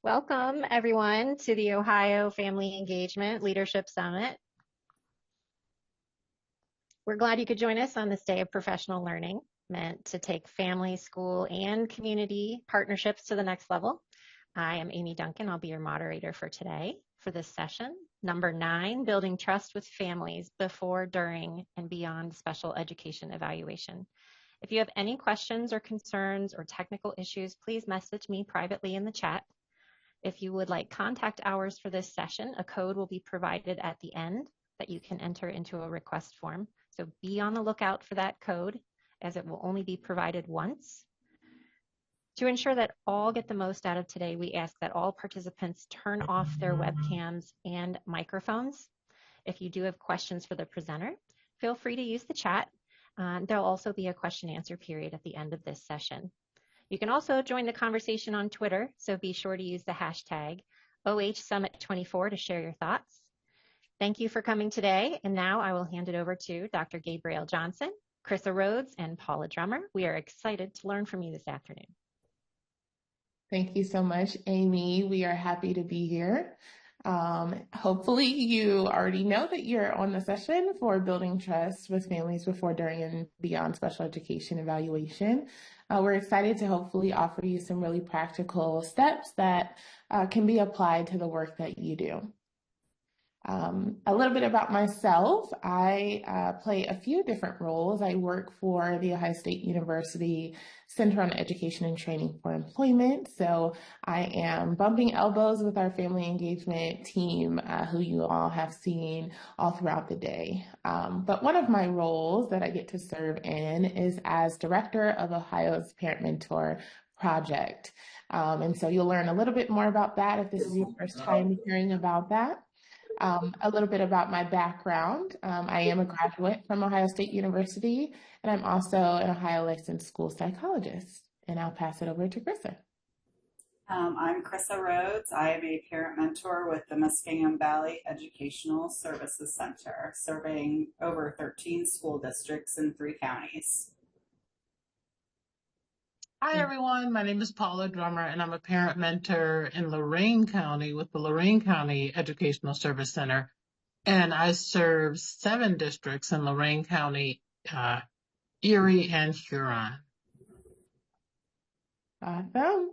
Welcome, everyone, to the Ohio Family Engagement Leadership Summit. We're glad you could join us on this day of professional learning, meant to take family, school, and community partnerships to the next level. I am Amy Duncan. I'll be your moderator for today for this session. Number 9, building trust with families before, during, and beyond special education evaluation. If you have any questions or concerns or technical issues, please message me privately in the chat. If you would like contact hours for this session, a code will be provided at the end that you can enter into a request form. So be on the lookout for that code, as it will only be provided once. To ensure that all get the most out of today, we ask that all participants turn off their webcams and microphones. If you do have questions for the presenter, feel free to use the chat. There'll also be a question and answer period at the end of this session. You can also join the conversation on Twitter, so be sure to use the hashtag OHSummit24 to share your thoughts. Thank you for coming today, and now I will hand it over to Dr. Gabrielle Johnson, Krissa Rhodes, and Paula Drummer. We are excited to learn from you this afternoon. Thank you so much, Amy. We are happy to be here. Hopefully you already know that you're on the session for building trust with families before, during, and beyond special education evaluation. We're excited to hopefully offer you some really practical steps that can be applied to the work that you do. A little bit about myself. I play a few different roles. I work for the Ohio State University Center on Education and Training for Employment. So I am bumping elbows with our family engagement team, who you all have seen all throughout the day. But one of my roles that I get to serve in is as director of Ohio's Parent Mentor Project. And so you'll learn a little bit more about that if this is your first time hearing about that. A little bit about my background. I am a graduate from Ohio State University, and I'm also an Ohio licensed school psychologist. And I'll pass it over to Krissa. I'm Krissa Rhodes. I am a parent mentor with the Muskingum Valley Educational Services Center, serving over 13 school districts in 3 counties. Hi, everyone. My name is Paula Drummer, and I'm a parent mentor in Lorain County with the Lorain County Educational Service Center. And I serve 7 districts in Lorain County, Erie, and Huron. Awesome.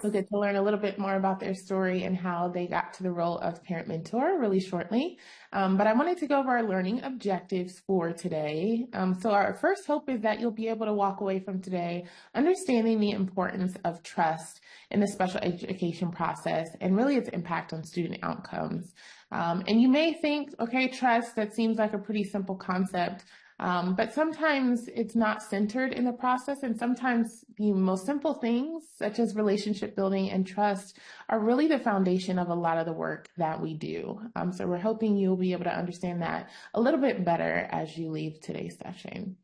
We'll get to learn a little bit more about their story and how they got to the role of parent mentor really shortly. But I wanted to go over our learning objectives for today. So our first hope is that you'll be able to walk away from today understanding the importance of trust in the special education process and really its impact on student outcomes. And you may think, okay, trust, that seems like a pretty simple concept. But sometimes it's not centered in the process, and sometimes the most simple things, such as relationship building and trust, are really the foundation of a lot of the work that we do. So we're hoping you'll be able to understand that a little bit better as you leave today's session.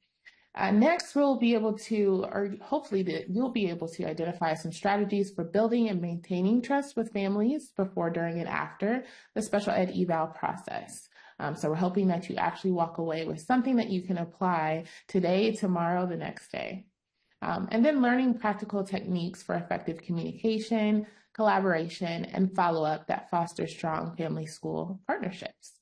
Next, we'll be able to, or hopefully that you'll be able to identify some strategies for building and maintaining trust with families before, during, and after the special ed eval process. So we're hoping that you actually walk away with something that you can apply today, tomorrow, the next day. And then learning practical techniques for effective communication, collaboration, and follow-up that foster strong family-school partnerships.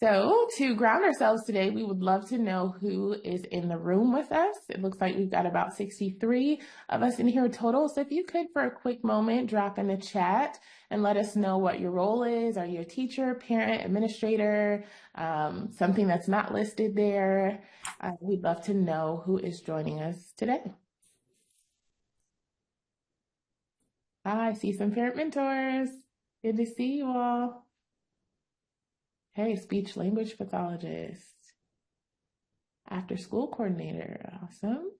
So to ground ourselves today, we would love to know who is in the room with us. It looks like we've got about 63 of us in here total. So if you could, for a quick moment, drop in the chat and let us know what your role is. Are you a teacher, parent, administrator, something that's not listed there? We'd love to know who is joining us today. I see some parent mentors. Good to see you all. Hey, speech language pathologist, after school coordinator, awesome.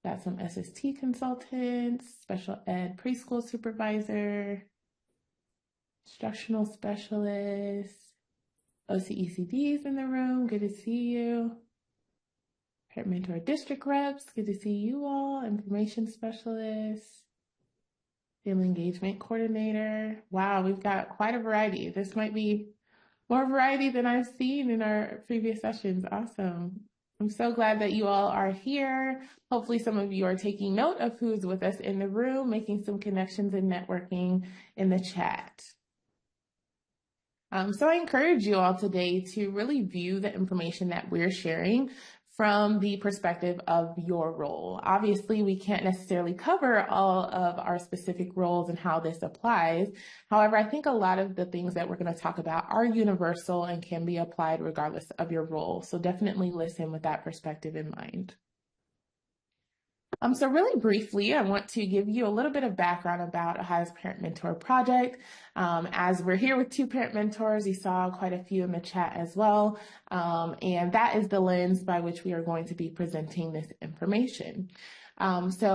Got some SST consultants, special ed preschool supervisor, instructional specialist, OCECDs in the room, good to see you. Parent mentor district reps, good to see you all. Information specialist, family engagement coordinator. Wow, we've got quite a variety. This might be more variety than I've seen in our previous sessions. Awesome. I'm so glad that you all are here. Hopefully some of you are taking note of who's with us in the room, making some connections and networking in the chat. So I encourage you all today to really view the information that we're sharing from the perspective of your role. Obviously, we can't necessarily cover all of our specific roles and how this applies. However, I think a lot of the things that we're going to talk about are universal and can be applied regardless of your role. So definitely listen with that perspective in mind. So really briefly, I want to give you a little bit of background about Ohio's Parent Mentor Project. As we're here with 2 parent mentors, you saw quite a few in the chat as well. And that is the lens by which we are going to be presenting this information. Established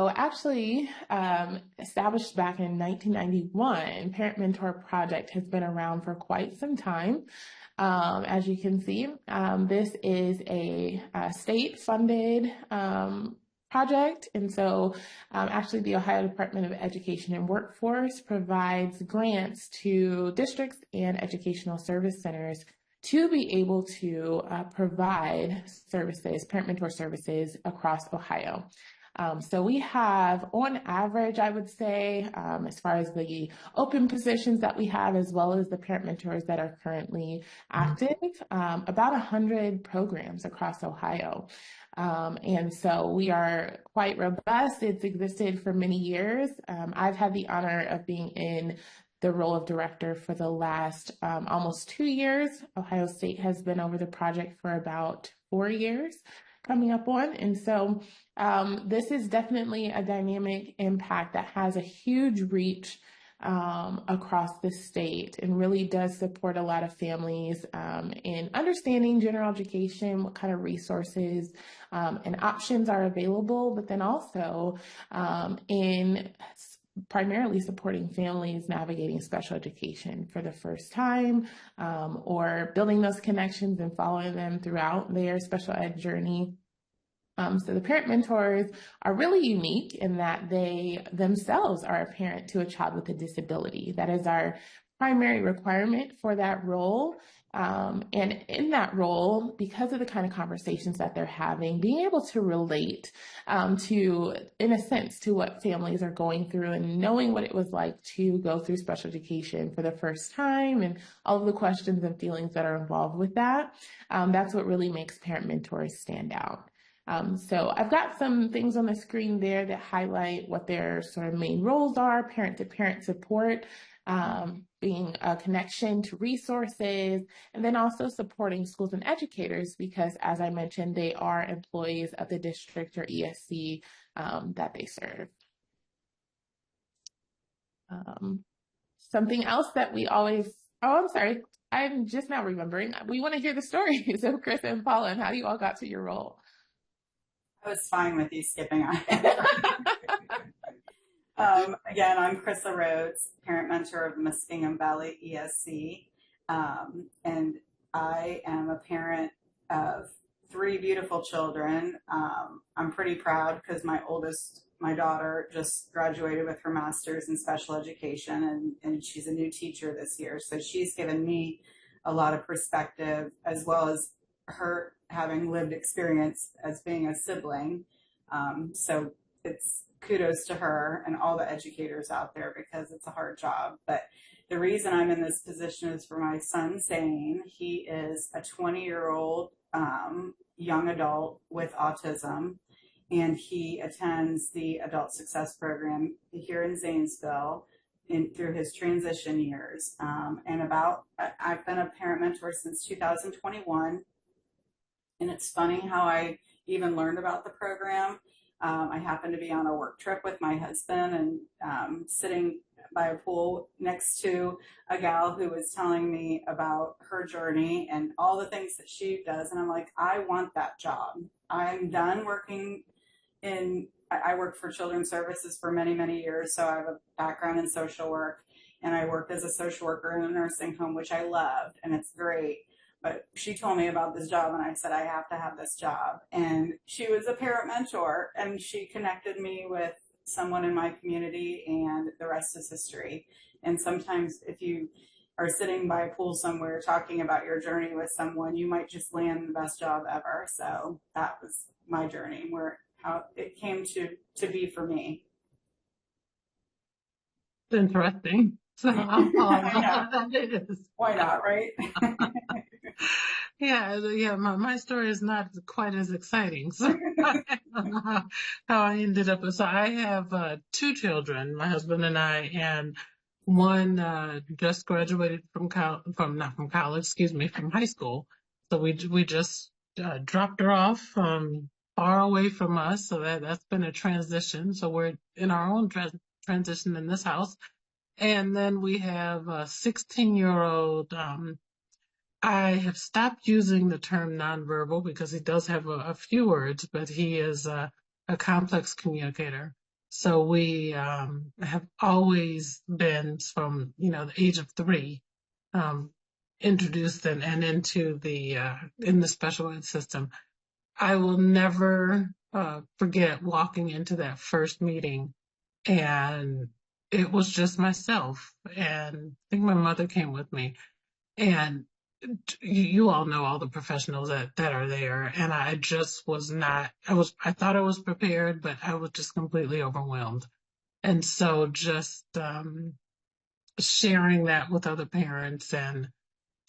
back in 1991, Parent Mentor Project has been around for quite some time. As you can see, this is a state-funded project. And so actually the Ohio Department of Education and Workforce provides grants to districts and educational service centers to be able to provide services, parent mentor services across Ohio. So we have, on average, I would say, as far as the open positions that we have, as well as the parent mentors that are currently active, about 100 programs across Ohio. And so we are quite robust. It's existed for many years. I've had the honor of being in the role of director for the last almost 2 years. Ohio State has been over the project for about 4 years coming up on. And so this is definitely a dynamic impact that has a huge reach across the state and really does support a lot of families in understanding general education, what kind of resources and options are available, but then also in primarily supporting families navigating special education for the first time or building those connections and following them throughout their special ed journey. So the parent mentors are really unique in that they themselves are a parent to a child with a disability. That is our primary requirement for that role. And in that role, because of the kind of conversations that they're having, being able to relate to, in a sense, to what families are going through and knowing what it was like to go through special education for the first time and all of the questions and feelings that are involved with that, that's what really makes parent mentors stand out. So I've got some things on the screen there that highlight what their sort of main roles are: parent-to-parent support, being a connection to resources, and then also supporting schools and educators because, as I mentioned, they are employees of the district or ESC that they serve. Something else that we always, I'm sorry, I'm just now remembering. We want to hear the stories of Chris and Paula and how you all got to your role. I was fine with you skipping on. Again, I'm Chrissa Rhodes, parent mentor of Muskingum Valley ESC, and I am a parent of 3 beautiful children. I'm pretty proud because my daughter just graduated with her master's in special education, and she's a new teacher this year. So she's given me a lot of perspective, as well as her having lived experience as being a sibling. So it's kudos to her and all the educators out there because it's a hard job. But the reason I'm in this position is for my son, Zane. He is a 20-year-old young adult with autism, and he attends the Adult Success Program here in Zanesville through his transition years. I've been a parent mentor since 2021. And it's funny how I even learned about the program. I happened to be on a work trip with my husband and sitting by a pool next to a gal who was telling me about her journey and all the things that she does. And I'm like, I want that job. I'm done working I worked for Children's Services for many, many years. So I have a background in social work, and I worked as a social worker in a nursing home, which I loved, and it's great. But she told me about this job, and I said, I have to have this job. And she was a parent mentor, and she connected me with someone in my community, and the rest is history. And sometimes if you are sitting by a pool somewhere talking about your journey with someone, you might just land the best job ever. So that was my journey, where how it came to be for me. It's interesting. So I'll follow I know. that is. Why not, right? Yeah, my story is not quite as exciting. So I don't know how I ended up. So I have two children, my husband and I, and one just graduated not from college, excuse me, from high school. So we just dropped her off far away from us. So that's been a transition. So we're in our own transition in this house. And then we have a 16-year-old. I have stopped using the term nonverbal because he does have a few words, but he is a complex communicator. So we have always been from, the age of 3, introduced and into in the special ed system. I will never forget walking into that first meeting, and it was just myself. And I think my mother came with me. And you all know all the professionals that are there. And I just was not, I thought I was prepared, but I was just completely overwhelmed. And so just sharing that with other parents and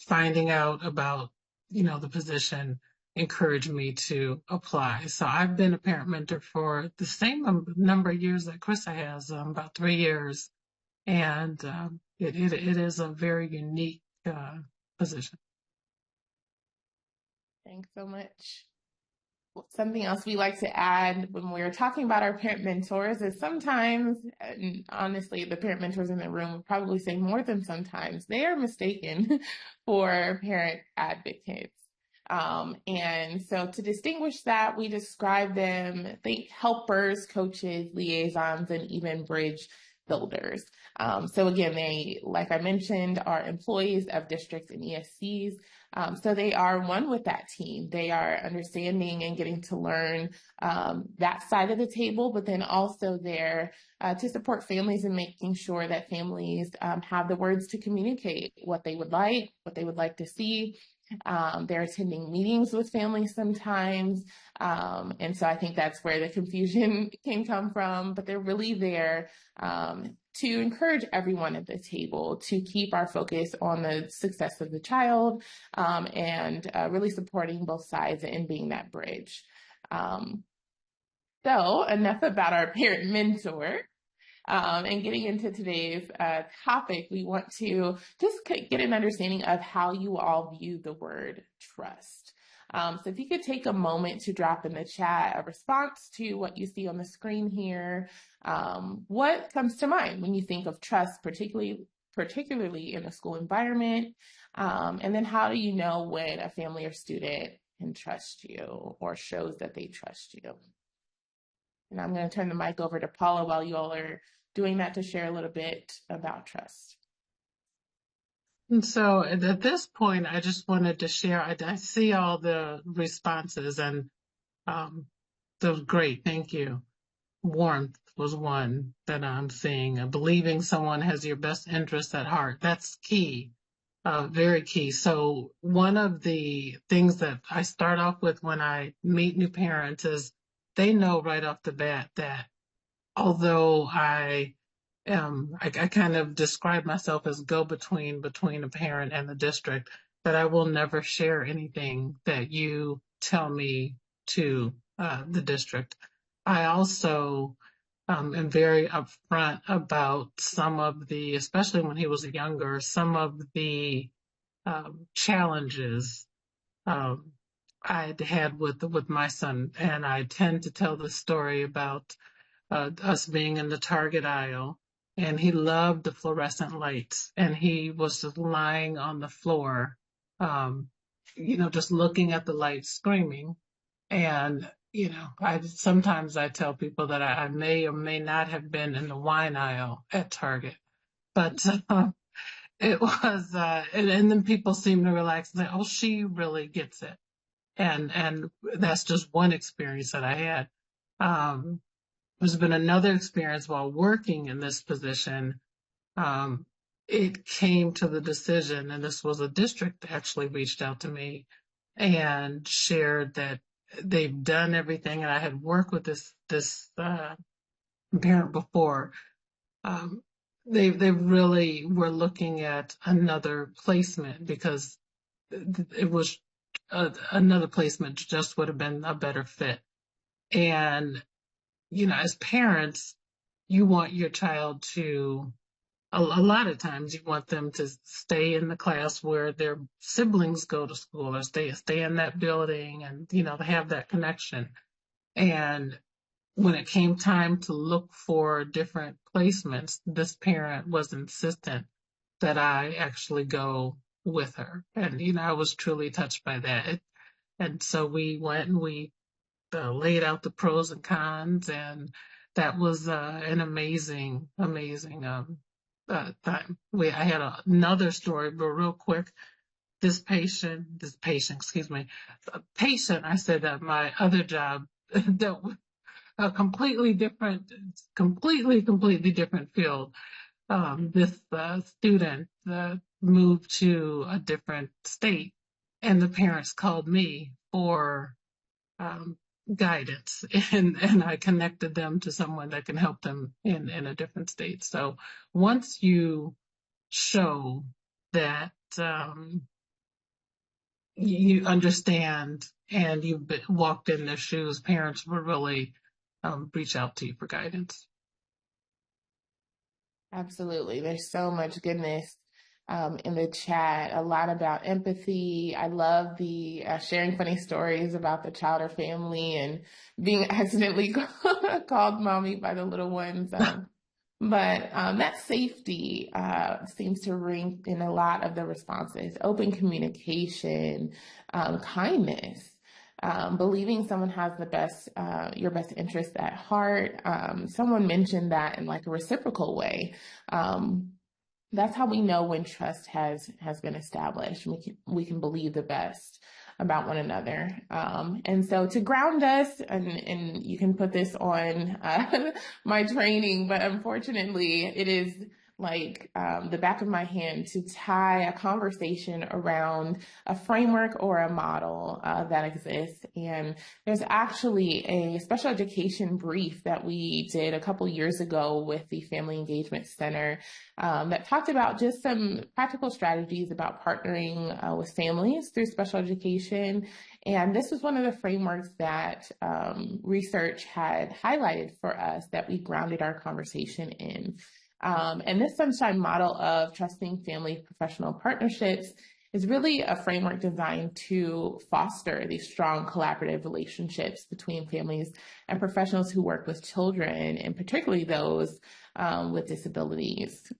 finding out about, the position encouraged me to apply. So I've been a parent mentor for the same number of years that Krista has, about 3 years. And it is a very unique position. Thanks so much. Something else we like to add when we're talking about our parent mentors is sometimes, and honestly, the parent mentors in the room would probably say more than sometimes, they are mistaken for parent advocates. And so to distinguish that, we describe them, think helpers, coaches, liaisons, and even bridge builders. So again, they, like I mentioned, are employees of districts and ESCs. So they are one with that team. They are understanding and getting to learn that side of the table, but then also there to support families and making sure that families have the words to communicate what they would like to see. They're attending meetings with families sometimes. And so I think that's where the confusion can come from, but they're really there to encourage everyone at the table to keep our focus on the success of the child and really supporting both sides and being that bridge. So enough about our parent mentor. And getting into today's topic, we want to just get an understanding of how you all view the word trust. So if you could take a moment to drop in the chat a response to what you see on the screen here, what comes to mind when you think of trust, particularly in a school environment? And then how do you know when a family or student can trust you or shows that they trust you? And I'm going to turn the mic over to Paula while you all are doing that to share a little bit about trust. And so at this point, I just wanted to share, I see all the responses and that was great. Thank you. Warmth was one that I'm seeing. Believing someone has your best interests at heart. That's key. Very key. So one of the things that I start off with when I meet new parents is they know right off the bat that although I kind of describe myself as go-between between a parent and the district, that I will never share anything that you tell me to the district. I also am very upfront about some of the, especially when he was younger, some of the challenges I'd had with my son, and I tend to tell the story about us being in the Target aisle, and he loved the fluorescent lights, and he was just lying on the floor, just looking at the lights, screaming. And sometimes I tell people that I may or may not have been in the wine aisle at Target, but it was, and then people seem to relax and say, "Oh, she really gets it," and that's just one experience that I had. There's been another experience while working in this position. it came to the decision, and this was a district that actually reached out to me and shared that they've done everything, and I had worked with this parent before. Um, they really were looking at another placement because it was another placement just would have been a better fit. And as parents, you want your child to a lot of times you want them to stay in the class where their siblings go to school or stay in that building and, to have that connection. And when it came time to look for different placements, this parent was insistent that I actually go with her. And, I was truly touched by that. And so we went and we laid out the pros and cons, and that was an amazing, amazing time. I had another story, but real quick, excuse me, patient, I said that my other job dealt with a completely different field. This student moved to a different state, and the parents called me for guidance, and I connected them to someone that can help them in a different state. So once you show that you understand and you've walked in their shoes, parents will really reach out to you for guidance. Absolutely. There's so much goodness in the chat, a lot about empathy. I love the sharing funny stories about the child or family and being accidentally called mommy by the little ones. But that safety seems to ring in a lot of the responses. Open communication, kindness, believing someone has your best interest at heart. Someone mentioned that in like a reciprocal way. That's how we know when trust has been established. We can believe the best about one another. And so to ground us, and you can put this on my training, but unfortunately it is like the back of my hand to tie a conversation around a framework or a model that exists. And there's actually a special education brief that we did a couple years ago with the Family Engagement Center that talked about just some practical strategies about partnering with families through special education. And this was one of the frameworks that research had highlighted for us that we grounded our conversation in. And this sunshine model of trusting family professional partnerships is really a framework designed to foster these strong collaborative relationships between families and professionals who work with children, and particularly those with disabilities.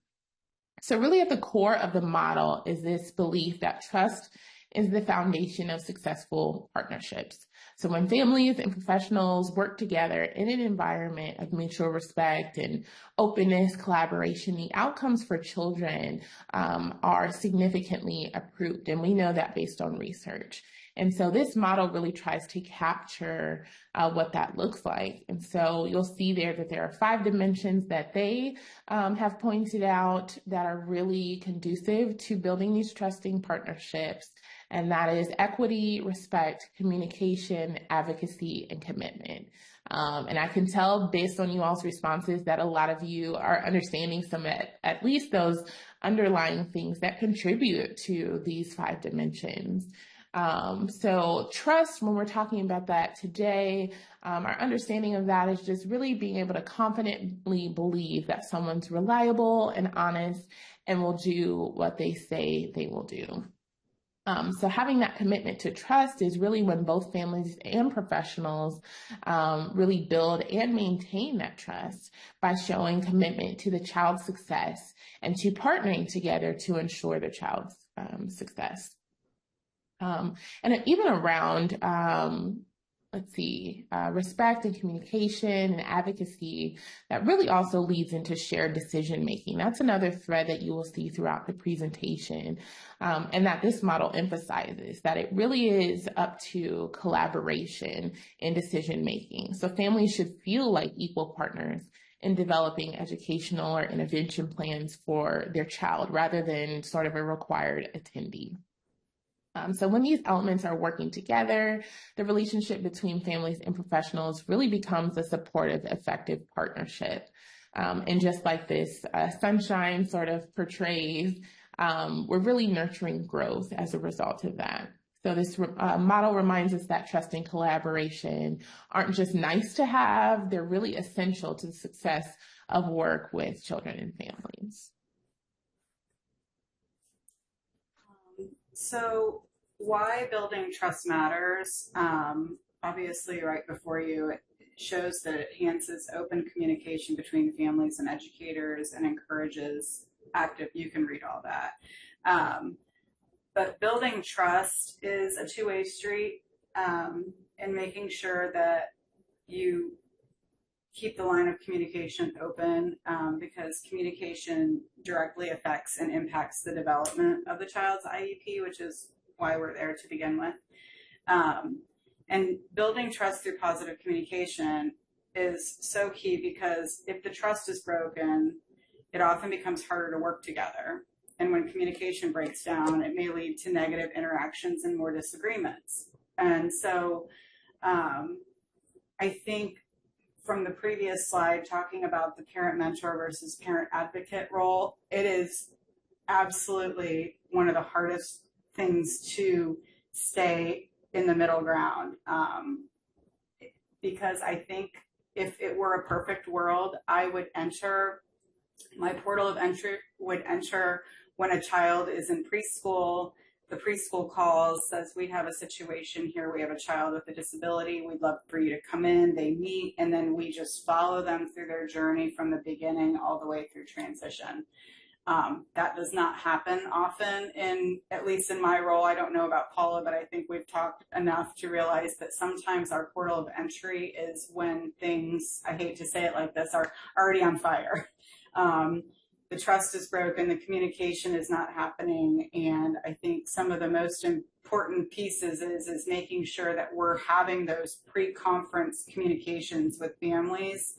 So really at the core of the model is this belief that trust is the foundation of successful partnerships. So when families and professionals work together in an environment of mutual respect and openness, collaboration, the outcomes for children are significantly improved. And we know that based on research. And so this model really tries to capture what that looks like. And so you'll see there that there are 5 dimensions that they have pointed out that are really conducive to building these trusting partnerships. And that is equity, respect, communication, advocacy, and commitment. And I can tell based on you all's responses that a lot of you are understanding some at least those underlying things that contribute to these 5 dimensions. So trust, when we're talking about that today, our understanding of that is just really being able to confidently believe that someone's reliable and honest and will do what they say they will do. So having that commitment to trust is really when both families and professionals really build and maintain that trust by showing commitment to the child's success and to partnering together to ensure the child's success. And even around, respect and communication and advocacy, that really also leads into shared decision making. That's another thread that you will see throughout the presentation, and that this model emphasizes that it really is up to collaboration in decision making. So families should feel like equal partners in developing educational or intervention plans for their child rather than sort of a required attendee. So when these elements are working together, the relationship between families and professionals really becomes a supportive, effective partnership. And just like this sunshine sort of portrays, we're really nurturing growth as a result of that. So this model reminds us that trust and collaboration aren't just nice to have, they're really essential to the success of work with children and families. So why building trust matters? Obviously, right before you, it shows that it enhances open communication between families and educators and encourages active, you can read all that. But building trust is a two-way street, and making sure that you keep the line of communication open, because communication directly affects and impacts the development of the child's IEP, which is why we're there to begin with. And building trust through positive communication is so key, because if the trust is broken, it often becomes harder to work together. And when communication breaks down, it may lead to negative interactions and more disagreements. And so I think from the previous slide, talking about the parent mentor versus parent advocate role, it is absolutely one of the hardest things to stay in the middle ground. Because I think if it were a perfect world, I would enter, my portal of entry would enter when a child is in preschool. The preschool calls, says, we have a situation here, we have a child with a disability, we'd love for you to come in. They meet, and then we just follow them through their journey from the beginning all the way through transition. That does not happen often, at least in my role. I don't know about Paula, but I think we've talked enough to realize that sometimes our portal of entry is when things, I hate to say it like this, are already on fire. The trust is broken, the communication is not happening, and I think some of the most important pieces is making sure that we're having those pre-conference communications with families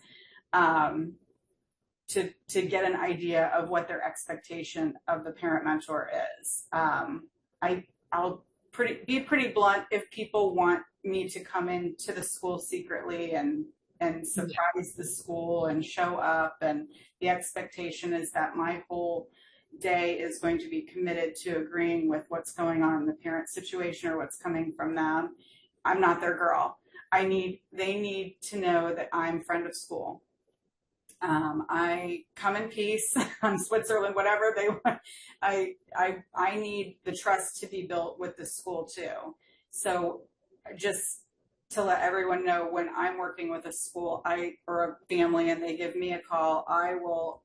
to get an idea of what their expectation of the parent mentor is. I'll be pretty blunt. If people want me to come into the school secretly and surprise the school and show up, and the expectation is that my whole day is going to be committed to agreeing with what's going on in the parent situation or what's coming from them, I'm not their girl. They need to know that I'm friend of school. I come in peace on Switzerland, whatever they want. I need the trust to be built with the school too. So just to let everyone know, when I'm working with a school or a family and they give me a call, I will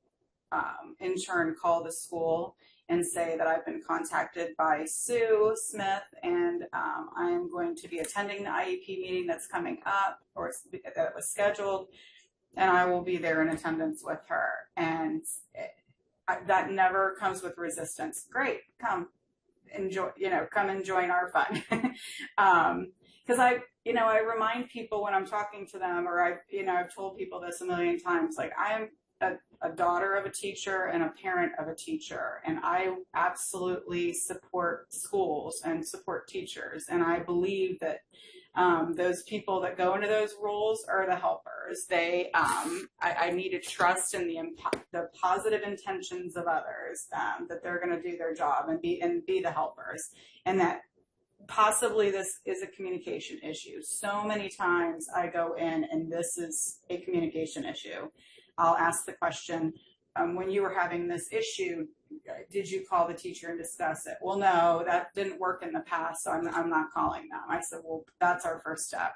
in turn call the school and say that I've been contacted by Sue Smith, and I am going to be attending the IEP meeting that's coming up, or that was scheduled, and I will be there in attendance with her. And that never comes with resistance. Great, come enjoy, come and join our fun. Because I remind people when I'm talking to them, or I've told people this a million times, like, I am a daughter of a teacher and a parent of a teacher, and I absolutely support schools and support teachers, and I believe that those people that go into those roles are the helpers. I need to trust in the positive intentions of others, that they're going to do their job and be the helpers, and that possibly this is a communication issue. So many times I go in and this is a communication issue. I'll ask the question, when you were having this issue, did you call the teacher and discuss it? Well, no, that didn't work in the past, so I'm not calling them. I said, well, that's our first step,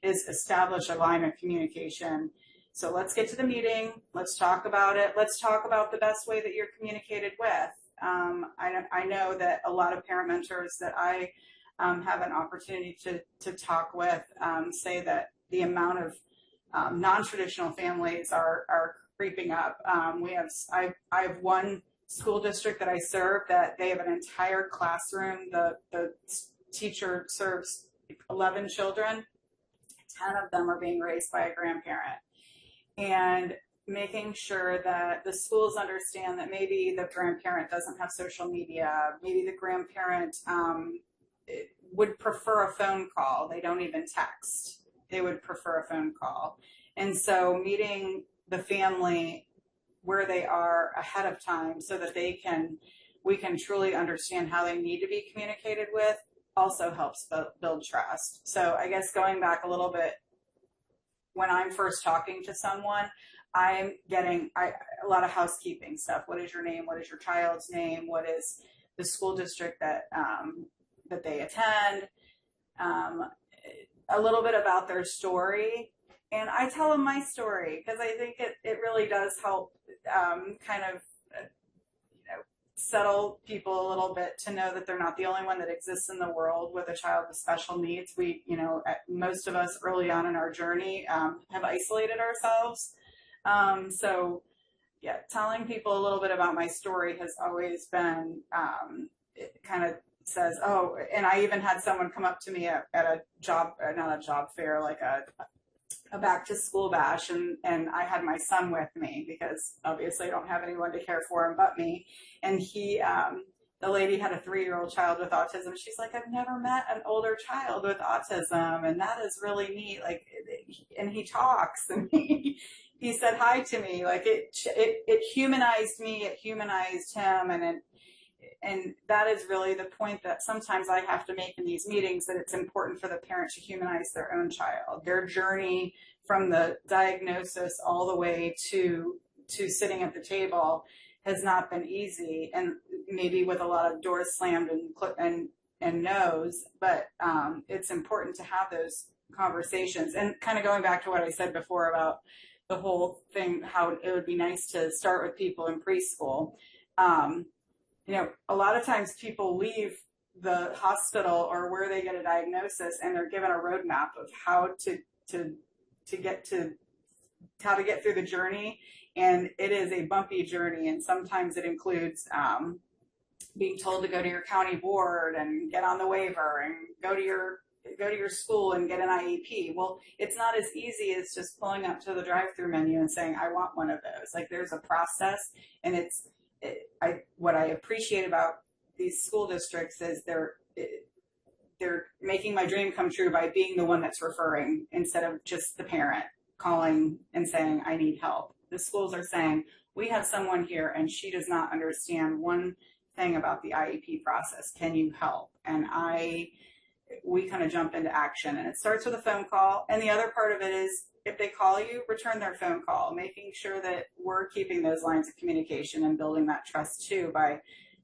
is establish a line of communication. So let's get to the meeting. Let's talk about it. Let's talk about the best way that you're communicated with. I know that a lot of parent mentors that I have an opportunity to talk with say that the amount of non-traditional families are creeping up. I have one school district that I serve that they have an entire classroom. The teacher serves 11 children. 10 of them are being raised by a grandparent. And making sure that the schools understand that maybe the grandparent doesn't have social media, maybe the grandparent would prefer a phone call. They don't even text. They would prefer a phone call. And so meeting the family where they are ahead of time so that we can truly understand how they need to be communicated with also helps build trust. So I guess going back a little bit, when I'm first talking to someone, I'm getting a lot of housekeeping stuff. What is your name? What is your child's name? What is the school district that they attend? A little bit about their story. And I tell them my story because I think it really does help kind of settle people a little bit to know that they're not the only one that exists in the world with a child with special needs. We, most of us early on in our journey have isolated ourselves. So yeah, telling people a little bit about my story has always been, it kind of says, oh, and I even had someone come up to me at a job, not a job fair, like a back to school bash, and I had my son with me because obviously I don't have anyone to care for him but me. And the lady had a 3-year-old child with autism. She's like, I've never met an older child with autism, and that is really neat. Like, and he talks, and he said hi to me. Like it humanized me, it humanized him, and that is really the point that sometimes I have to make in these meetings, that it's important for the parent to humanize their own child. Their journey from the diagnosis all the way to sitting at the table has not been easy, and maybe with a lot of doors slammed and no's, but it's important to have those conversations. And kind of going back to what I said before about the whole thing, how it would be nice to start with people in preschool. A lot of times people leave the hospital or where they get a diagnosis and they're given a roadmap of how to get through the journey. And it is a bumpy journey. And sometimes it includes being told to go to your county board and get on the waiver and go to your school and get an IEP. Well, it's not as easy as just pulling up to the drive-through menu and saying, I want one of those. Like, there's a process, and what I appreciate about these school districts is they're making my dream come true by being the one that's referring instead of just the parent calling and saying, I need help. The schools are saying, we have someone here and she does not understand one thing about the IEP process. Can you help? And we kind of jump into action, and it starts with a phone call. And the other part of it is, if they call you, return their phone call, making sure that we're keeping those lines of communication and building that trust too by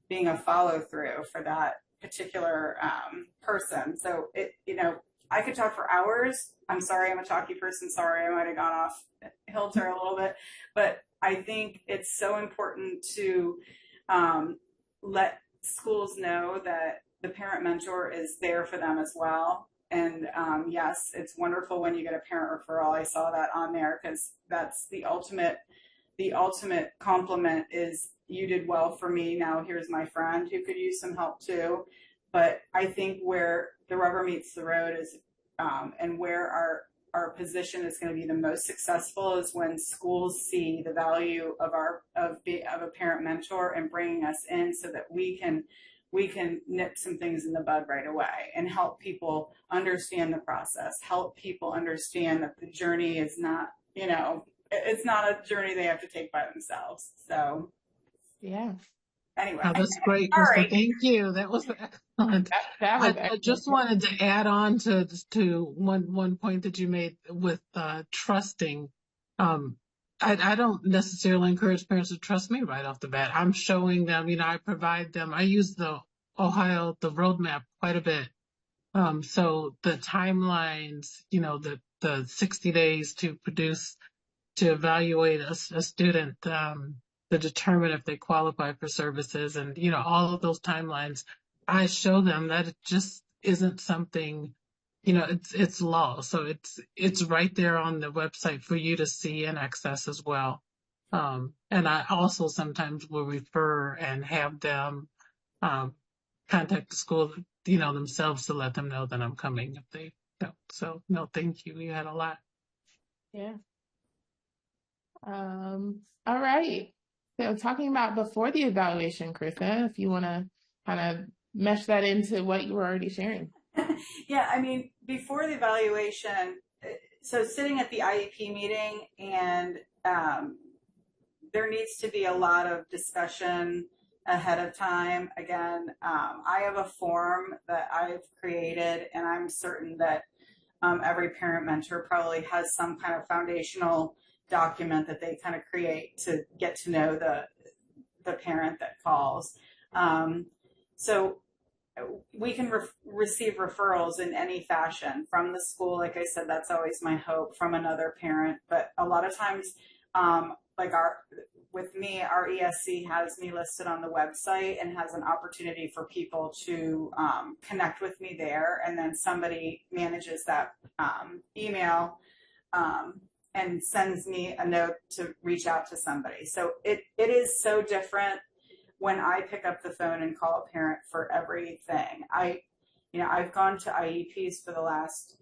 being a follow through for that particular person. So I could talk for hours. I'm sorry, I'm a talky person. Sorry, I might have gone off kilter a little bit, but I think it's so important to let schools know that the parent mentor is there for them as well. And yes, it's wonderful when you get a parent referral. I saw that on there because that's the ultimate compliment is, you did well for me. Now here's my friend who could use some help too. But I think where the rubber meets the road is, and where our position is going to be the most successful is when schools see the value of a parent mentor and bringing us in so that we can nip some things in the bud right away and help people understand the process, help people understand that the journey is not, it's not a journey they have to take by themselves. So, yeah. Anyway. Oh, that's great, Krista. Thank you. That was excellent. That was I just wanted to add on to one point that you made with trusting. I don't necessarily encourage parents to trust me right off the bat. I'm showing them, I provide them. I use the roadmap quite a bit. So the timelines, the 60 days to evaluate a student, to determine if they qualify for services, and, all of those timelines, I show them that it just isn't something, it's law. So it's right there on the website for you to see and access as well. And I also sometimes will refer and have them contact the school, themselves to let them know that I'm coming if they don't. So no, thank you. You had a lot. Yeah. All right. So talking about before the evaluation, Krista, if you want to kind of mesh that into what you were already sharing. Yeah, I mean, before the evaluation, so sitting at the IEP meeting, and there needs to be a lot of discussion ahead of time. Again, I have a form that I've created, and I'm certain that every parent mentor probably has some kind of foundational document that they kind of create to get to know the parent that calls. So we can receive referrals in any fashion from the school. Like I said, that's always my hope, from another parent. But a lot of times, like with me, our ESC has me listed on the website and has an opportunity for people to connect with me there. And then somebody manages that email and sends me a note to reach out to somebody. So it is so different when I pick up the phone and call a parent for everything. I've gone to IEPs for the last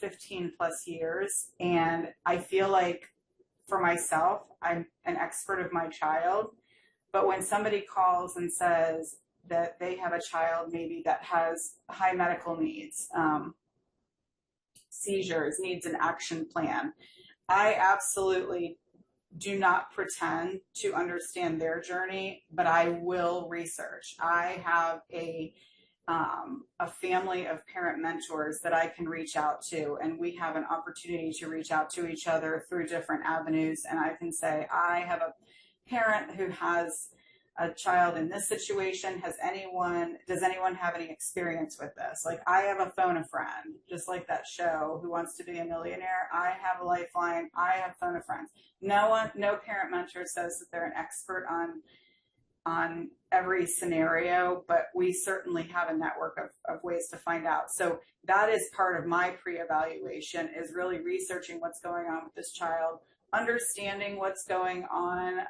15 plus years, and I feel like for myself, I'm an expert of my child. But when somebody calls and says that they have a child maybe that has high medical needs, seizures, needs an action plan, I absolutely do not pretend to understand their journey, but I will research. I have a family of parent mentors that I can reach out to, and we have an opportunity to reach out to each other through different avenues. And I can say, I have a parent who has a child in this situation. Does anyone have any experience with this? Like, I have a phone a friend, just like that show, Who Wants to Be a Millionaire? I have a lifeline. I have phone a friend. No parent mentor says that they're an expert on every scenario, but we certainly have a network of ways to find out. So that is part of my pre-evaluation, is really researching what's going on with this child, understanding what's going on.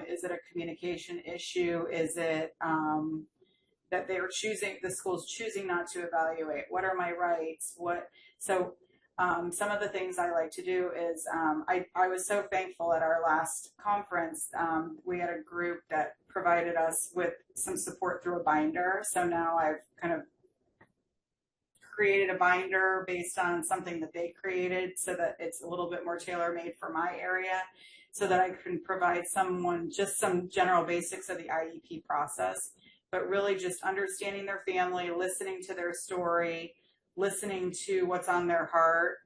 Is it a communication issue? Is it that the school's choosing not to evaluate? What are my rights? Some of the things I like to do is, I was so thankful at our last conference. We had a group that provided us with some support through a binder. So now I've kind of created a binder based on something that they created, so that it's a little bit more tailor-made for my area, so that I can provide someone just some general basics of the IEP process, but really just understanding their family, listening to their story, listening to what's on their heart.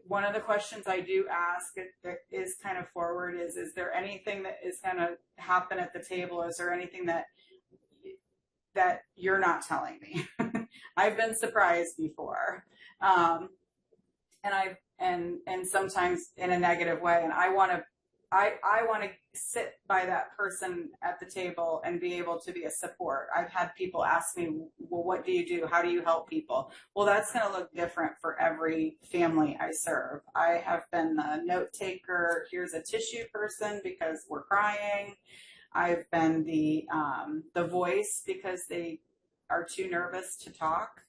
One of the questions I do ask that is kind of forward is there anything that is going to happen at the table? Is there anything that you're not telling me? I've been surprised before. And sometimes in a negative way. And I want to sit by that person at the table and be able to be a support. I've had people ask me, well, what do you do? How do you help people? Well, that's going to look different for every family I serve. I have been the note taker. Here's a tissue person because we're crying. I've been the voice because they are too nervous to talk.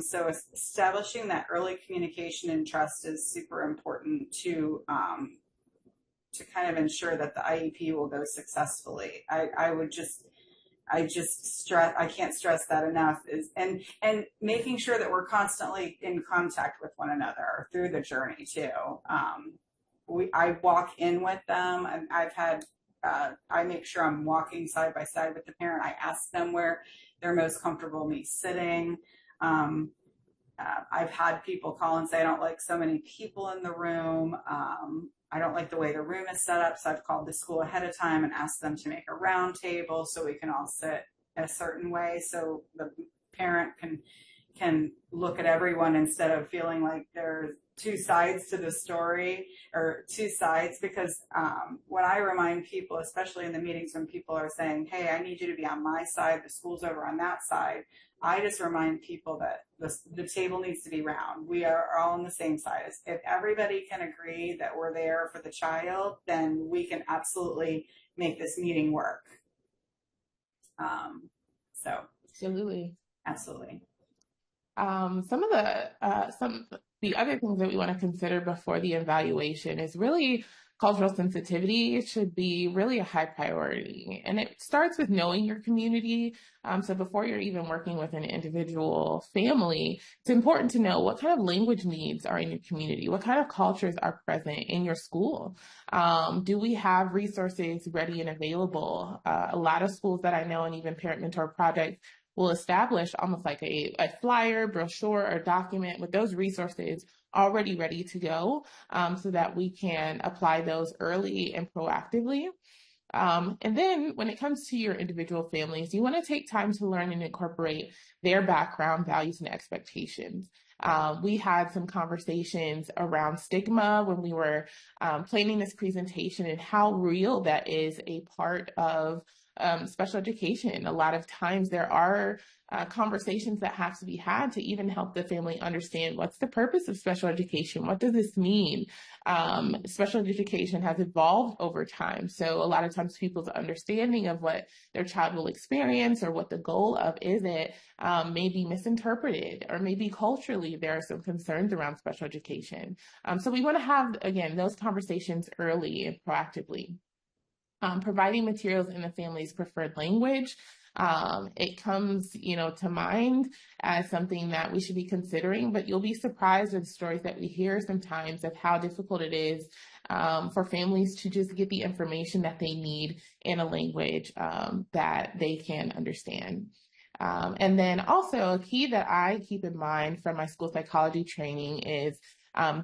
So establishing that early communication and trust is super important to kind of ensure that the IEP will go successfully. I can't stress that enough, and making sure that we're constantly in contact with one another through the journey too. I walk in with them, and I make sure I'm walking side by side with the parent. I ask them where they're most comfortable me sitting. I've had people call and say, I don't like so many people in the room. I don't like the way the room is set up. So I've called the school ahead of time and asked them to make a round table so we can all sit a certain way, so the parent can look at everyone instead of feeling like there's two sides to the story, or two sides. Because when I remind people, especially in the meetings when people are saying, hey, I need you to be on my side, the school's over on that side, I just remind people that the table needs to be round. We are all on the same side. If everybody can agree that we're there for the child, then we can absolutely make this meeting work. Absolutely. Some of the other things that we want to consider before the evaluation is really cultural sensitivity should be really a high priority. And it starts with knowing your community. So before you're even working with an individual family, it's important to know what kind of language needs are in your community, what kind of cultures are present in your school. Do we have resources ready and available? A lot of schools that I know, and even parent mentor projects, will establish almost like a flyer, brochure, or document with those resources already ready to go, so that we can apply those early and proactively. And then when it comes to your individual families, you want to take time to learn and incorporate their background, values, and expectations. We had some conversations around stigma when we were planning this presentation, and how real that is a part of special education. A lot of times there are conversations that have to be had to even help the family understand what's the purpose of special education. What does this mean? Special education has evolved over time. So a lot of times people's understanding of what their child will experience or what the goal of it may be misinterpreted, or maybe culturally there are some concerns around special education. So we want to have, again, those conversations early and proactively. Providing materials in the family's preferred language. It comes, to mind as something that we should be considering, but you'll be surprised with stories that we hear sometimes of how difficult it is for families to just get the information that they need in a language that they can understand. And then also a key that I keep in mind from my school psychology training is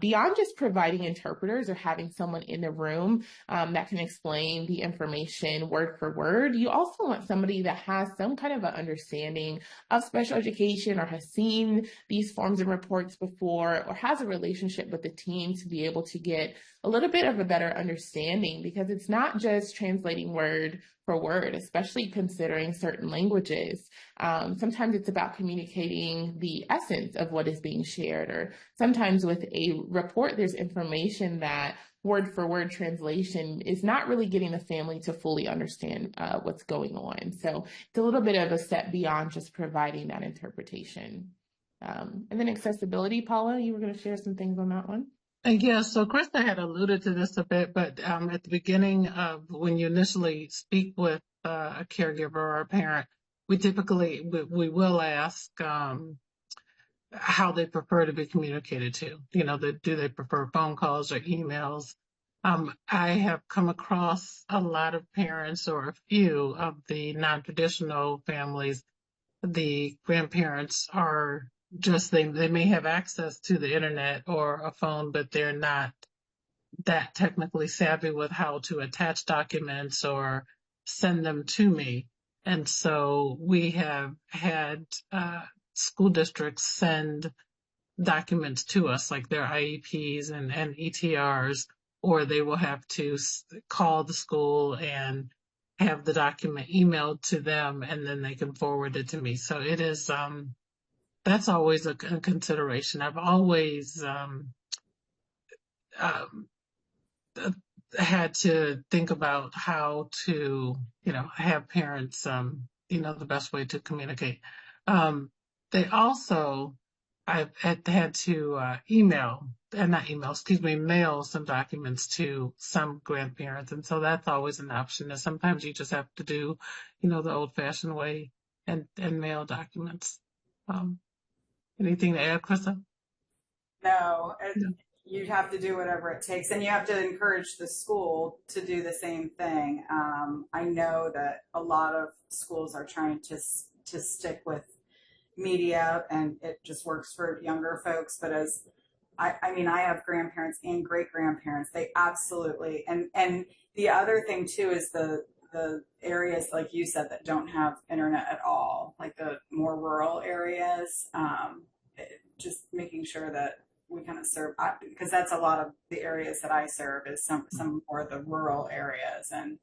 beyond just providing interpreters or having someone in the room that can explain the information word for word, you also want somebody that has some kind of an understanding of special education, or has seen these forms and reports before, or has a relationship with the team to be able to get a little bit of a better understanding, because it's not just translating word for word, especially considering certain languages. Sometimes it's about communicating the essence of what is being shared, or sometimes with a report, there's information that word for word translation is not really getting the family to fully understand what's going on. So it's a little bit of a step beyond just providing that interpretation. And then accessibility, Paula, you were going to share some things on that one. Yeah, so Krista had alluded to this a bit, but at the beginning of when you initially speak with a caregiver or a parent, we typically we will ask how they prefer to be communicated to. Do they prefer phone calls or emails? I have come across a lot of parents, or a few of the non-traditional families. The grandparents are just, they may have access to the internet or a phone, but they're not that technically savvy with how to attach documents or send them to me. And so we have had school districts send documents to us, like their IEPs and ETRs, or they will have to call the school and have the document emailed to them, and then they can forward it to me. So it is, that's always a consideration. I've always had to think about how to, have parents, the best way to communicate. They also, I've had to mail some documents to some grandparents. And so that's always an option. And sometimes you just have to do, the old fashioned way and mail documents. Anything to add, Krista? No, you'd have to do whatever it takes, and you have to encourage the school to do the same thing. I know that a lot of schools are trying to stick with media, and it just works for younger folks. But as I mean, I have grandparents and great grandparents. They absolutely, and the other thing too is the areas, like you said, that don't have internet at all, like the more rural areas. Just making sure that we kind of serve, because that's a lot of the areas that I serve, is some more of the rural areas, and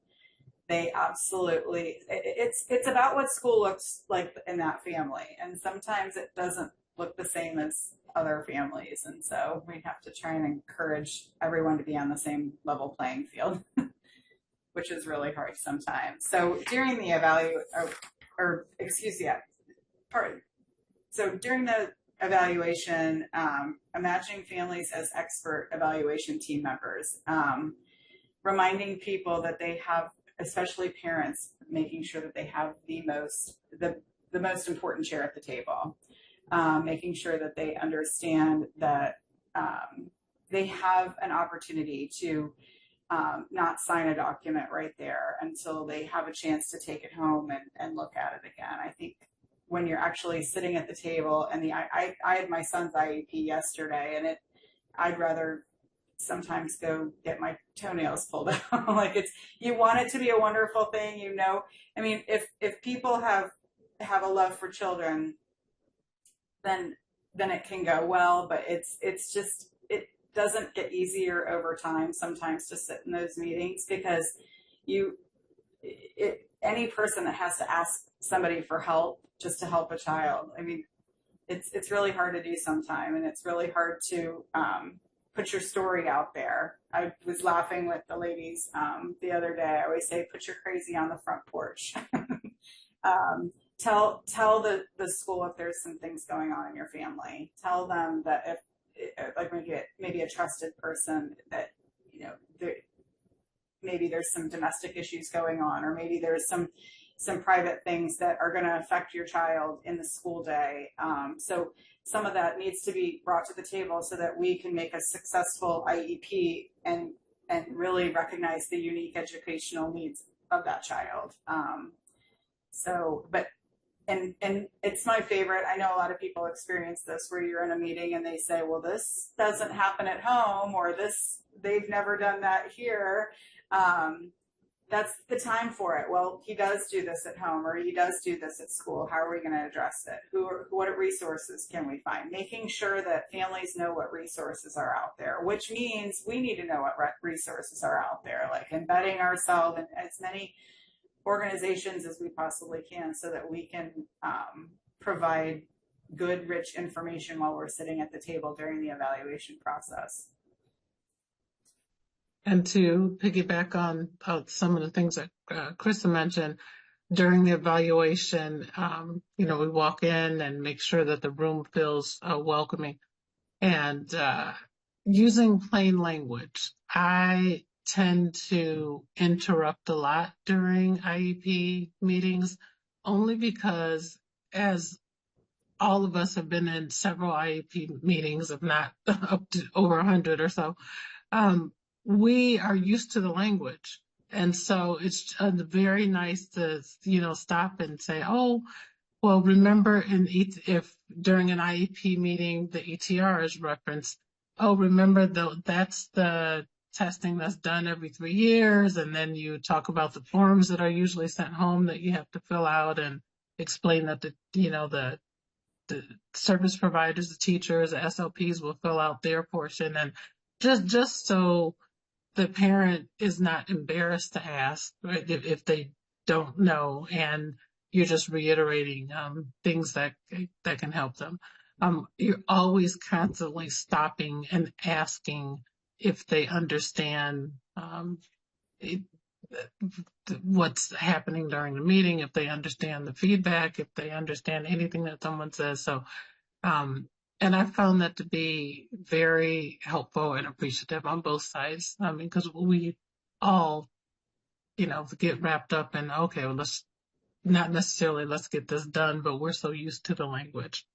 they absolutely, it's about what school looks like in that family, and sometimes it doesn't look the same as other families, and so we have to try and encourage everyone to be on the same level playing field, which is really hard sometimes. So during the during the evaluation, imagining families as expert evaluation team members. reminding people that they have, especially parents, making sure that they have the most important chair at the table, making sure that they understand that they have an opportunity to not sign a document right there until they have a chance to take it home and look at it again. I think when you're actually sitting at the table, and I had my son's IEP yesterday, and I'd rather sometimes go get my toenails pulled out. Like, you want it to be a wonderful thing, I mean, if people have a love for children, then it can go well, but it's just, it doesn't get easier over time sometimes to sit in those meetings, because any person that has to ask somebody for help just to help a child, I mean, it's really hard to do sometimes, and it's really hard to put your story out there. I was laughing with the ladies the other day. I always say, put your crazy on the front porch. Tell the school if there's some things going on in your family. Tell them that if like maybe a trusted person that maybe there's some domestic issues going on, or maybe there's some private things that are going to affect your child in the school day. So some of that needs to be brought to the table so that we can make a successful IEP and really recognize the unique educational needs of that child. And it's my favorite. I know a lot of people experience this, where you're in a meeting and they say, well, this doesn't happen at home, or they've never done that here. That's the time for it. Well, he does do this at home, or he does do this at school. How are we going to address it? What resources can we find? Making sure that families know what resources are out there, which means we need to know what resources are out there, like embedding ourselves in as many organizations as we possibly can, so that we can provide good, rich information while we're sitting at the table during the evaluation process. And to piggyback on some of the things that Krista mentioned, during the evaluation, we walk in and make sure that the room feels welcoming, and using plain language. I tend to interrupt a lot during IEP meetings, only because, as all of us have been in several IEP meetings, if not up to over 100 or so, we are used to the language. And so it's very nice to, stop and say, oh, well, remember if during an IEP meeting, the ETR is referenced, oh, remember that's the testing that's done every 3 years. And then you talk about the forms that are usually sent home that you have to fill out, and explain that the service providers, the teachers, the SLPs will fill out their portion. And just so the parent is not embarrassed to ask, right, if they don't know, and you're just reiterating things that can help them. You're always constantly stopping and asking if they understand what's happening during the meeting, if they understand the feedback, if they understand anything that someone says. So, and I found that to be very helpful and appreciative on both sides. I mean, because we all, get wrapped up in, okay, well, let's get this done, but we're so used to the language.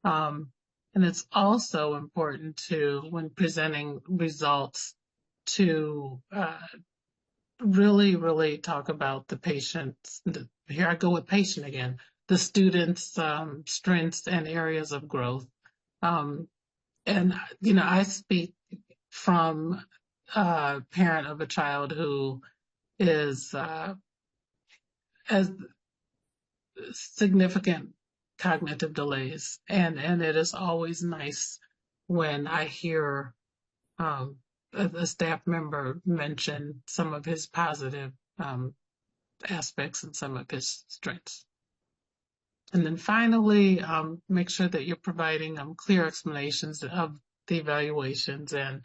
And it's also important when presenting results, to really, really talk about the patient's, here I go with patient again, the student's strengths and areas of growth. And, I speak from a parent of a child who has significant cognitive delays. And it is always nice when I hear a staff member mention some of his positive aspects and some of his strengths. And then finally, make sure that you're providing clear explanations of the evaluations and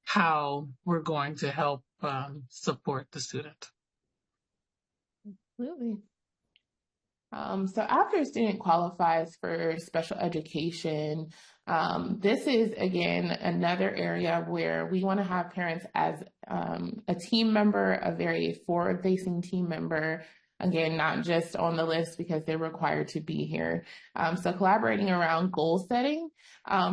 how we're going to help support the student. Absolutely. So after a student qualifies for special education, this is, again, another area where we want to have parents as a team member, a very forward-facing team member. Again, not just on the list because they're required to be here. So collaborating around goal setting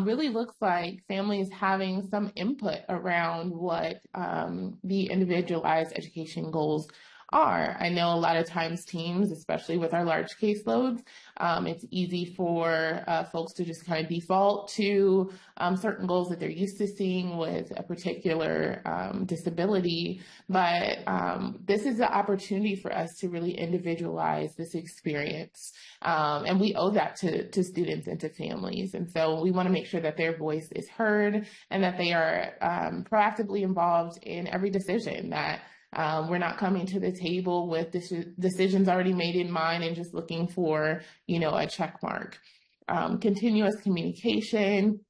really looks like families having some input around what the individualized education goals are. I know a lot of times teams, especially with our large caseloads, it's easy for folks to just kind of default to certain goals that they're used to seeing with a particular disability. But this is the opportunity for us to really individualize this experience. And we owe that to students and to families. And so we want to make sure that their voice is heard and that they are proactively involved in every decision, that we're not coming to the table with decisions already made in mind and just looking for, a check mark. Continuous communication.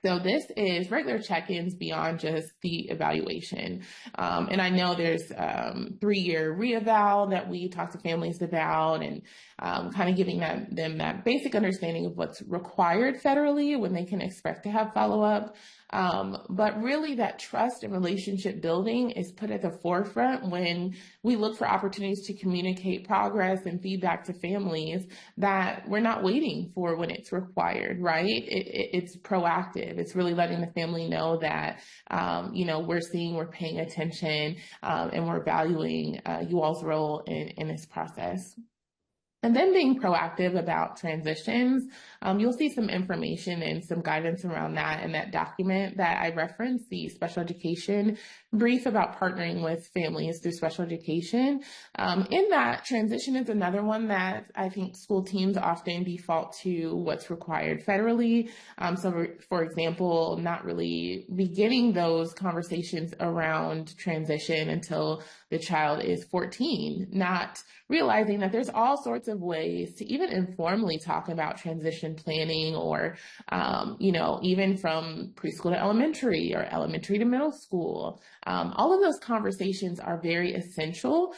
So this is regular check-ins beyond just the evaluation. And I know there's 3-year re-eval that we talk to families about, and kind of giving them that basic understanding of what's required federally when they can expect to have follow-up. But really that trust and relationship building is put at the forefront when we look for opportunities to communicate progress and feedback to families, that we're not waiting for when it's required, right? It's proactive. It's really letting the family know that, we're paying attention, and we're valuing you all's role in this process. And then being proactive about transitions. You'll see some information and some guidance around that in that document that I referenced, the special education brief about partnering with families through special education. In that, transition is another one that I think school teams often default to what's required federally. So for example, not really beginning those conversations around transition until the child is 14, not realizing that there's all sorts of ways to even informally talk about transition planning, or, even from preschool to elementary or elementary to middle school. All of those conversations are very essential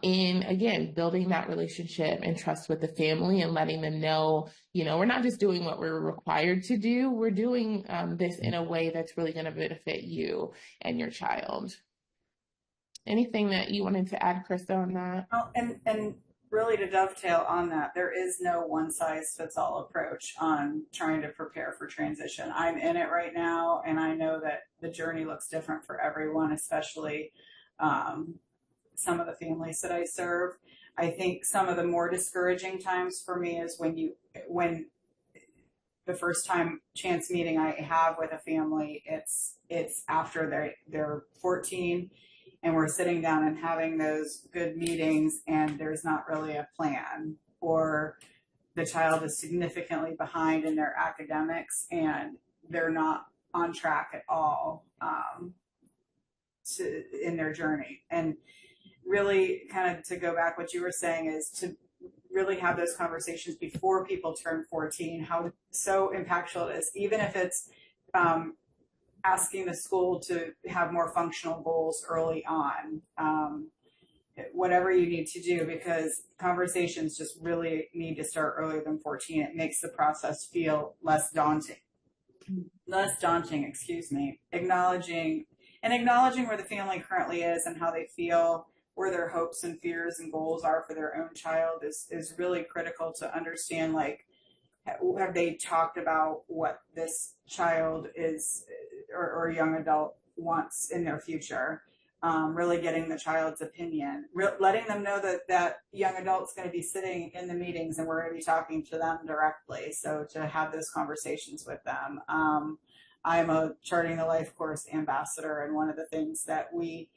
in, again, building that relationship and trust with the family and letting them know, we're not just doing what we're required to do, we're doing this in a way that's really going to benefit you and your child. Anything that you wanted to add, Krista, on that? Oh, and really to dovetail on that, there is no one size fits all approach on trying to prepare for transition. I'm in it right now, and I know that the journey looks different for everyone, especially some of the families that I serve. I think some of the more discouraging times for me is when the first time chance meeting I have with a family, it's after they're 14, and we're sitting down and having those good meetings, and there's not really a plan, or the child is significantly behind in their academics and they're not on track at all in their journey. And really, kind of to go back, what you were saying is to really have those conversations before people turn 14, how so impactful it is, even if it's asking the school to have more functional goals early on, whatever you need to do, because conversations just really need to start earlier than 14. It makes the process feel less daunting, acknowledging where the family currently is and how they feel, where their hopes and fears and goals are for their own child is really critical to understand. Like, have they talked about what this child is or young adult wants in their future? Really getting the child's opinion, letting them know that young adult's going to be sitting in the meetings and we're going to be talking to them directly. So to have those conversations with them. I'm a Charting the Life course ambassador, and one of the things that we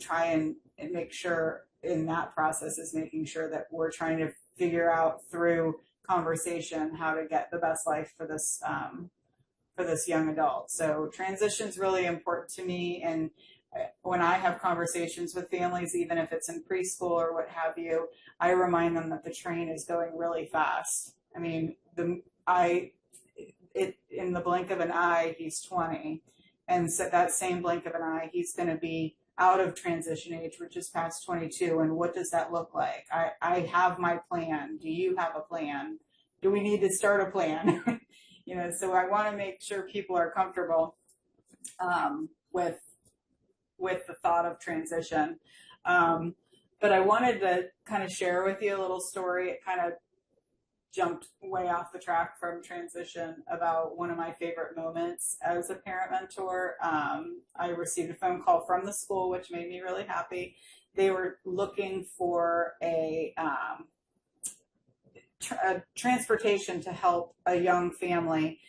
try and make sure in that process is making sure that we're trying to figure out through conversation how to get the best life for this young adult. So transition's really important to me, and when I have conversations with families, even if it's in preschool or what have you, I remind them that the train is going really fast. I mean, in the blink of an eye, he's 20, and so that same blink of an eye, he's going to be out of transition age, which is past 22. And what does that look like? I have my plan. Do you have a plan? Do we need to start a plan? So I want to make sure people are comfortable with with the thought of transition. But I wanted to kind of share with you a little story. It kind of jumped way off the track from transition about one of my favorite moments as a parent mentor. I received a phone call from the school, which made me really happy. They were looking for a transportation to help a young family.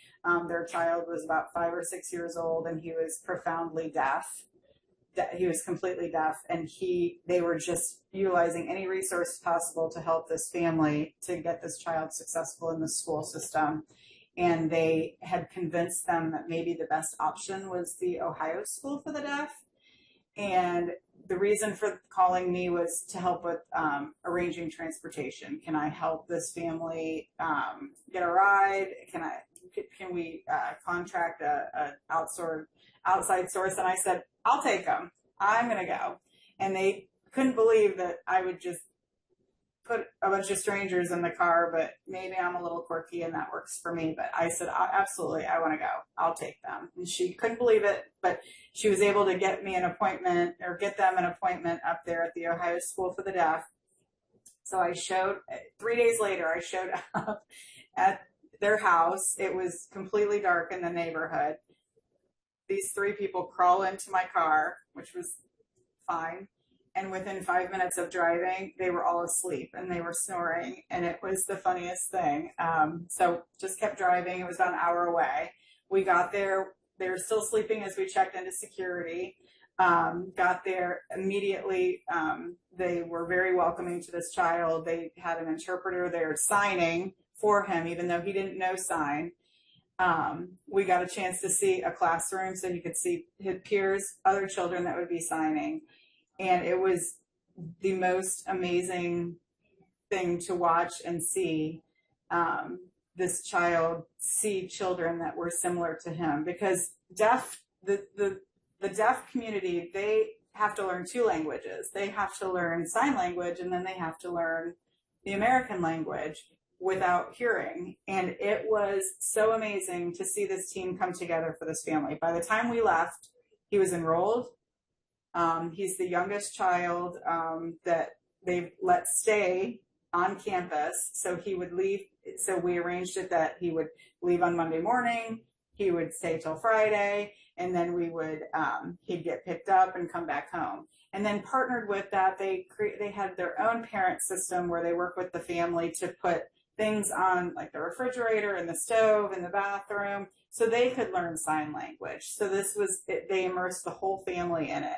Their child was about 5 or 6 years old, and he was profoundly deaf. He was completely deaf, and they were just utilizing any resource possible to help this family to get this child successful in the school system. And they had convinced them that maybe the best option was the Ohio School for the Deaf. And the reason for calling me was to help with arranging transportation. Can I help this family get a ride? Can we contract a outside source? And I said, I'll take them. I'm going to go. And they couldn't believe that I would just put a bunch of strangers in the car, but maybe I'm a little quirky and that works for me. But I said, absolutely, I want to go. I'll take them. And she couldn't believe it, but she was able to get them an appointment up there at the Ohio School for the Deaf. So 3 days later, I showed up at their house. It was completely dark in the neighborhood. These 3 people crawl into my car, which was fine. And within 5 minutes of driving, they were all asleep and they were snoring. And it was the funniest thing. So just kept driving. It was about an hour away. We got there. They were still sleeping as we checked into security. Got there immediately. They were very welcoming to this child. They had an interpreter there signing for him, even though he didn't know sign. We got a chance to see a classroom so he could see his peers, other children that would be signing. And it was the most amazing thing to watch and see this child see children that were similar to him, because the deaf community, they have to learn 2 languages. They have to learn sign language, and then they have to learn the American language without hearing. And it was so amazing to see this team come together for this family. By the time we left, he was enrolled. He's the youngest child that they've let stay on campus. So he would leave. So we arranged it that he would leave on Monday morning. He would stay till Friday, and then he'd get picked up and come back home. And then partnered with that, they had their own parent system where they work with the family to put things on, like the refrigerator and the stove and the bathroom, so they could learn sign language. So they immersed the whole family in it.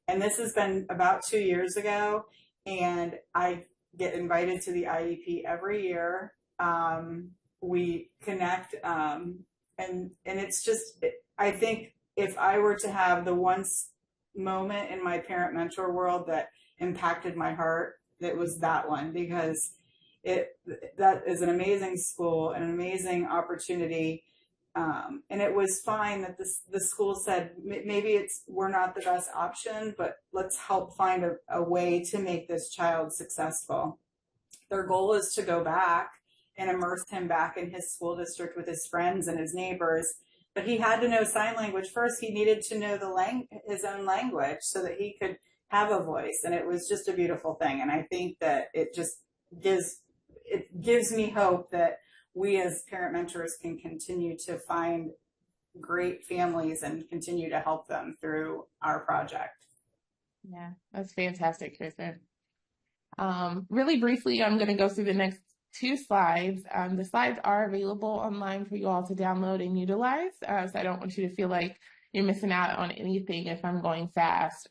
And this has been about 2 years ago, and I get invited to the IEP every year. We connect, and it's just, I think if I were to have the one moment in my parent mentor world that impacted my heart, it was that one, because that is an amazing school, an amazing opportunity. And it was fine that the school said, maybe we're not the best option, but let's help find a way to make this child successful. Their goal is to go back and immerse him back in his school district with his friends and his neighbors. But he had to know sign language first. He needed to know his own language so that he could have a voice. And it was just a beautiful thing. And I think that it just gives me hope that we as parent mentors can continue to find great families and continue to help them through our project. Yeah, that's fantastic, Kristen. Really briefly, I'm going to go through the next 2 slides. The slides are available online for you all to download and utilize. So I don't want you to feel like you're missing out on anything if I'm going fast.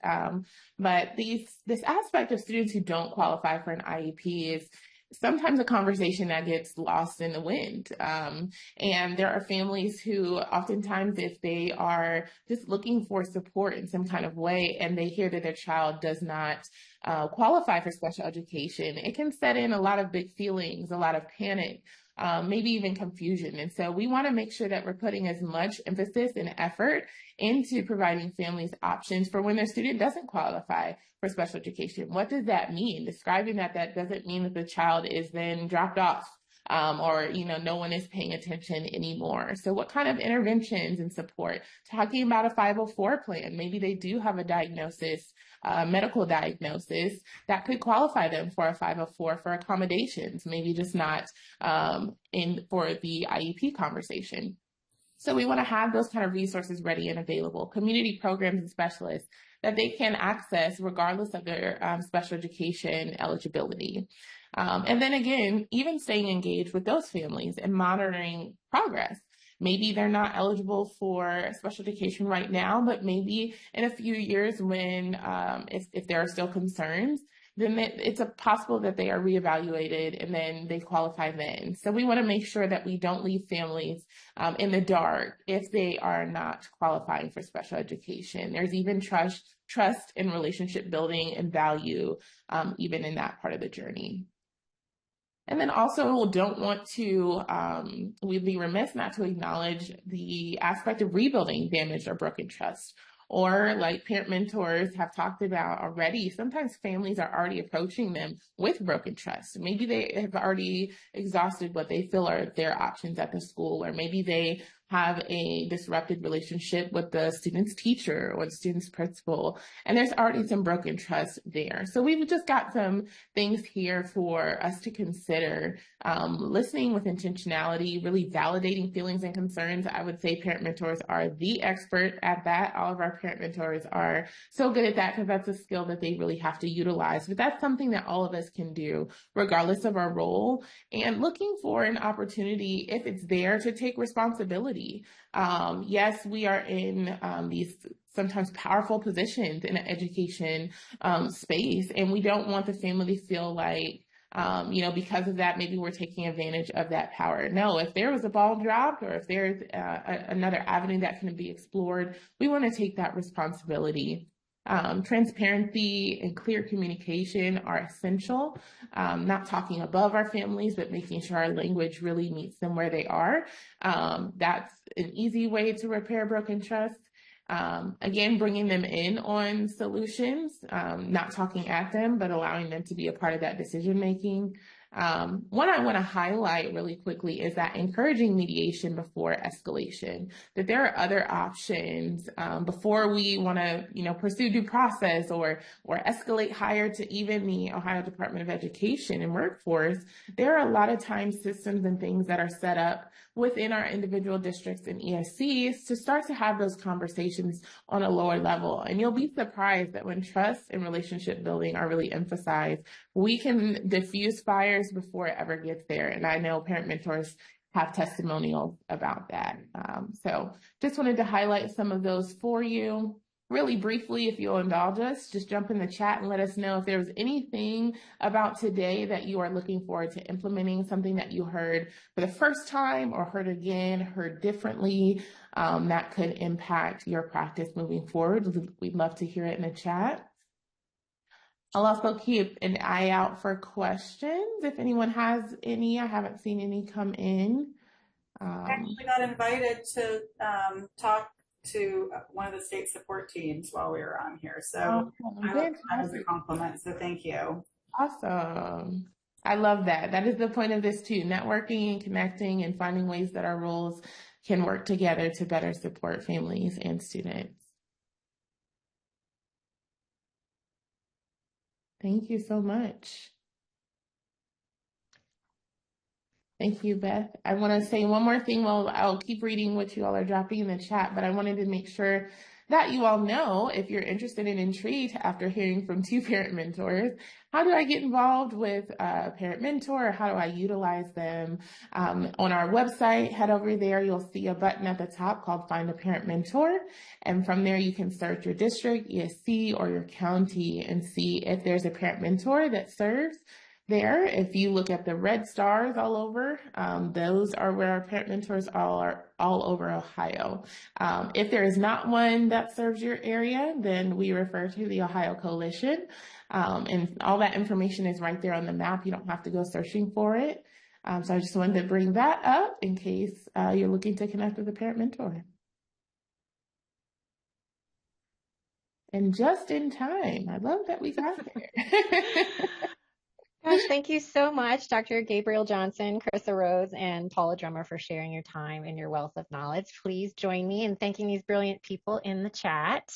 But this aspect of students who don't qualify for an IEP is sometimes a conversation that gets lost in the wind. And there are families who oftentimes, if they are just looking for support in some kind of way and they hear that their child does not qualify for special education, it can set in a lot of big feelings, a lot of panic, maybe even confusion. And so we want to make sure that we're putting as much emphasis and effort into providing families options for when their student doesn't qualify for special education. What does that mean? Describing that doesn't mean that the child is then dropped off or, no one is paying attention anymore. So what kind of interventions and support? Talking about a 504 plan, maybe they do have a diagnosis, medical diagnosis that could qualify them for a 504 for accommodations, maybe just not for the IEP conversation. So we want to have those kind of resources ready and available, community programs and specialists that they can access regardless of their special education eligibility. And then again, even staying engaged with those families and monitoring progress. Maybe they're not eligible for special education right now, but maybe in a few years when, if there are still concerns, then it's possible that they are reevaluated and then they qualify then. So we want to make sure that we don't leave families in the dark if they are not qualifying for special education. There's even trust and relationship building and value even in that part of the journey. And then also don't want to, we'd be remiss not to acknowledge the aspect of rebuilding damaged or broken trust. Or like parent mentors have talked about already, sometimes families are already approaching them with broken trust. Maybe they have already exhausted what they feel are their options at the school, or maybe they have a disrupted relationship with the student's teacher or the student's principal, and there's already some broken trust there. So we've just got some things here for us to consider, listening with intentionality, really validating feelings and concerns. I would say parent mentors are the expert at that. All of our parent mentors are so good at that because that's a skill that they really have to utilize. But that's something that all of us can do regardless of our role, and looking for an opportunity, if it's there, to take responsibility. Yes, we are in these sometimes powerful positions in an education space, and we don't want the family to feel like, because of that, maybe we're taking advantage of that power. No, if there was a ball dropped or if there's another avenue that can be explored, we want to take that responsibility. Transparency and clear communication are essential. Not talking above our families, but making sure our language really meets them where they are. That's an easy way to repair broken trust. Again, bringing them in on solutions, not talking at them, but allowing them to be a part of that decision making. One I want to highlight really quickly is that encouraging mediation before escalation, that there are other options before we want to, pursue due process or escalate higher to even the Ohio Department of Education and Workforce. There are a lot of times systems and things that are set up within our individual districts and ESCs to start to have those conversations on a lower level. And you'll be surprised that when trust and relationship building are really emphasized, we can diffuse fires before it ever gets there. And I know parent mentors have testimonials about that. So just wanted to highlight some of those for you. Really briefly, if you'll indulge us, just jump in the chat and let us know if there was anything about today that you are looking forward to implementing, something that you heard for the first time or heard again, heard differently, that could impact your practice moving forward. We'd love to hear it in the chat. I'll also keep an eye out for questions. If anyone has any, I haven't seen any come in. I actually got invited to talk to one of the state support teams while we were on here. So I look as a compliment. So thank you. Awesome. I love that. That is the point of this too, networking and connecting and finding ways that our roles can work together to better support families and students. Thank you so much. Thank you, Beth. I want to say one more thing. Well, I'll keep reading what you all are dropping in the chat, but I wanted to make sure that you all know, if you're interested and intrigued after hearing from two parent mentors, how do I get involved with a parent mentor? Or how do I utilize them? On our website, head over there. You'll see a button at the top called Find a Parent Mentor. And from there, you can search your district, ESC, or your county and see if there's a parent mentor that serves there. If you look at the red stars all over, those are where our parent mentors are all over Ohio. If there is not one that serves your area, then we refer to the Ohio Coalition. And all that information is right there on the map. You don't have to go searching for it. So I just wanted to bring that up in case you're looking to connect with a parent mentor. And just in time. I love that we got there. Gosh, thank you so much, Dr. Gabriel Johnson, Carissa Rhodes, and Paula Drummer for sharing your time and your wealth of knowledge. Please join me in thanking these brilliant people in the chat.